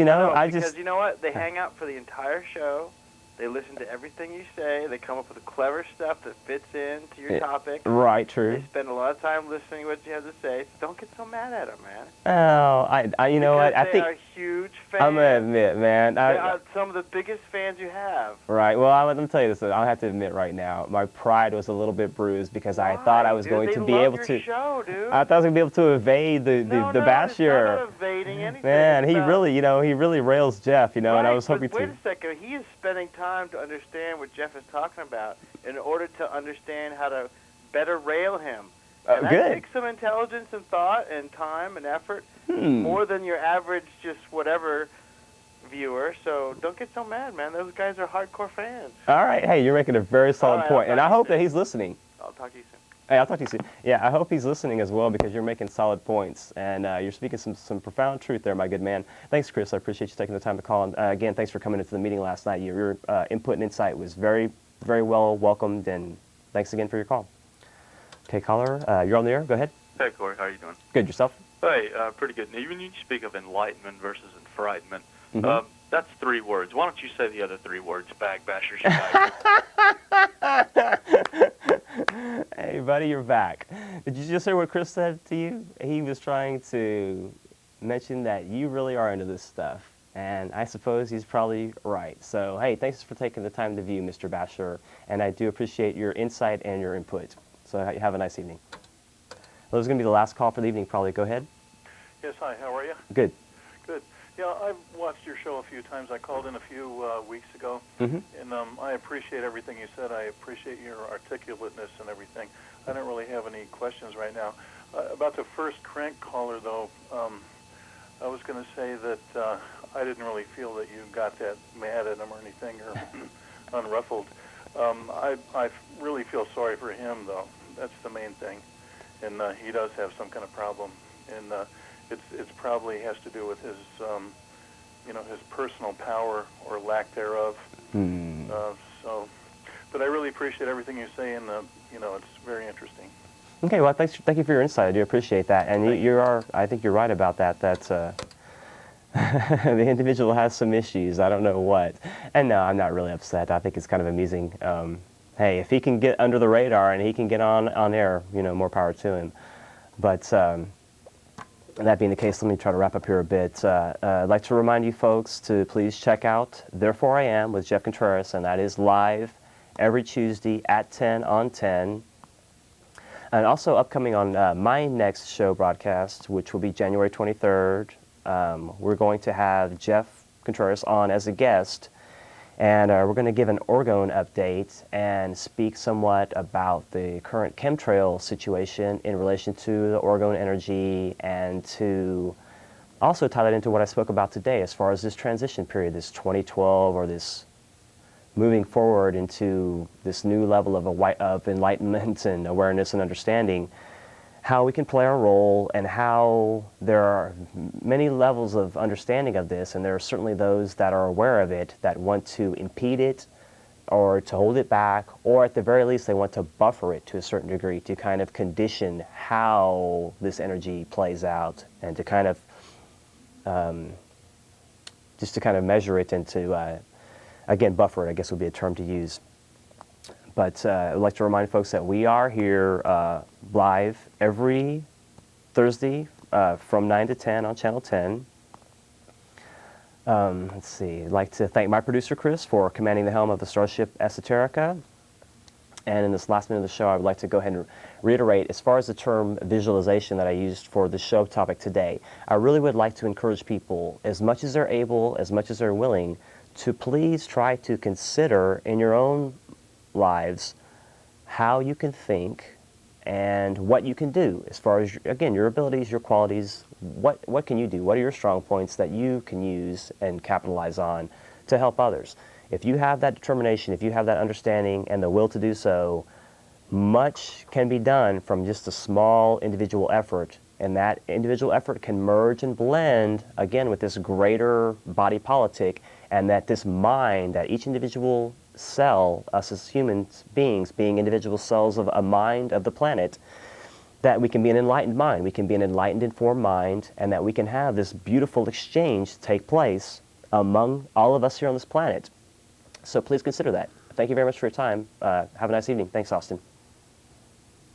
you know what? They hang out for the entire show. They listen to everything you say. They come up with clever stuff that fits into your topic. Right, true. They spend a lot of time listening to what you have to say. So don't get so mad at them, man. Oh, you know what? I think they are huge fans. I'm gonna admit, man. They are some of the biggest fans you have. Right. Well, let me tell you this. I'll have to admit right now, my pride was a little bit bruised because I thought I was going to be able to. Show, dude. I thought I was going to be able to evade the basher. Not evading anything. Man, he really rails Jeff, and I was hoping to. Wait a second. He is spending time to understand what Jeff is talking about in order to understand how to better rail him. And good. That takes some intelligence and thought and time and effort, more than your average just whatever viewer, so don't get so mad, man. Those guys are hardcore fans. All right. Hey, you're making a very solid right, point, I'll and I talk to you hope that soon. he's listening. I'll talk to you soon. Hey, I'll talk to you soon. Yeah, I hope he's listening as well, because you're making solid points, and you're speaking some profound truth there, my good man. Thanks, Chris. I appreciate you taking the time to call. And again, thanks for coming into the meeting last night. Your input and insight was very, very well welcomed, and thanks again for your call. Okay, caller, you're on the air. Go ahead. Hey, Corey, how are you doing? Good. Yourself? Hey, pretty good. Now, when you speak of enlightenment versus enfrightenment, Mhm. that's 3 words. Why don't you say the other 3 words, bag bashers? You guys? Hey, buddy, you're back. Did you just hear what Chris said to you? He was trying to mention that you really are into this stuff, and I suppose he's probably right. So, hey, thanks for taking the time to view, Mr. Basher, and I do appreciate your insight and your input. So have a nice evening. Well, this is going to be the last call for the evening, probably. Go ahead. Yes, hi, how are you? Good. Good. Yeah, I've watched your show a few times. I called in a few weeks ago, Mm-hmm. and I appreciate everything you said. I appreciate your articulateness and everything. I don't really have any questions right now. About the first crank caller, though, I was going to say that I didn't really feel that you got that mad at him or anything, or unruffled. I really feel sorry for him, though. That's the main thing. And he does have some kind of problem, and it's probably has to do with his, his personal power or lack thereof. But I really appreciate everything you say, and it's very interesting. Okay, well, thank you for your insight. I do appreciate that, and I think you're right about that. That the individual has some issues. I don't know what, and no, I'm not really upset. I think it's kind of amusing. Hey, if he can get under the radar and he can get on air, more power to him. But that being the case, let me try to wrap up here a bit. I'd like to remind you folks to please check out Therefore I Am with Jeff Contreras, and that is live every Tuesday at 10 on 10. And also upcoming on my next show broadcast, which will be January 23rd, we're going to have Jeff Contreras on as a guest. And we're going to give an orgone update and speak somewhat about the current chemtrail situation in relation to the orgone energy, and to also tie that into what I spoke about today as far as this transition period, this 2012, or this moving forward into this new level of enlightenment and awareness and understanding, how we can play our role, and how there are many levels of understanding of this, and there are certainly those that are aware of it that want to impede it or to hold it back, or at the very least they want to buffer it to a certain degree to kind of condition how this energy plays out, and to kind of just to kind of measure it and to again, buffer it, I guess would be a term to use. But I'd like to remind folks that we are here live every Thursday from 9 to 10 on Channel 10. Let's see. I'd like to thank my producer, Chris, for commanding the helm of the Starship Esoterica. And in this last minute of the show, I would like to go ahead and reiterate, as far as the term visualization that I used for the show topic today, I really would like to encourage people, as much as they're able, as much as they're willing, to please try to consider in your own lives how you can think and what you can do as far as, again, your abilities, your qualities. What can you do? What are your strong points that you can use and capitalize on to help others? If you have that determination, if you have that understanding and the will to do so, much can be done from just a small individual effort, and that individual effort can merge and blend, again, with this greater body politic, and that this mind, that each individual cell, us as human beings, being individual cells of a mind of the planet, that we can be an enlightened mind, we can be an enlightened, informed mind, and that we can have this beautiful exchange take place among all of us here on this planet. So please consider that. Thank you very much for your time. Have a nice evening. Thanks, Austin.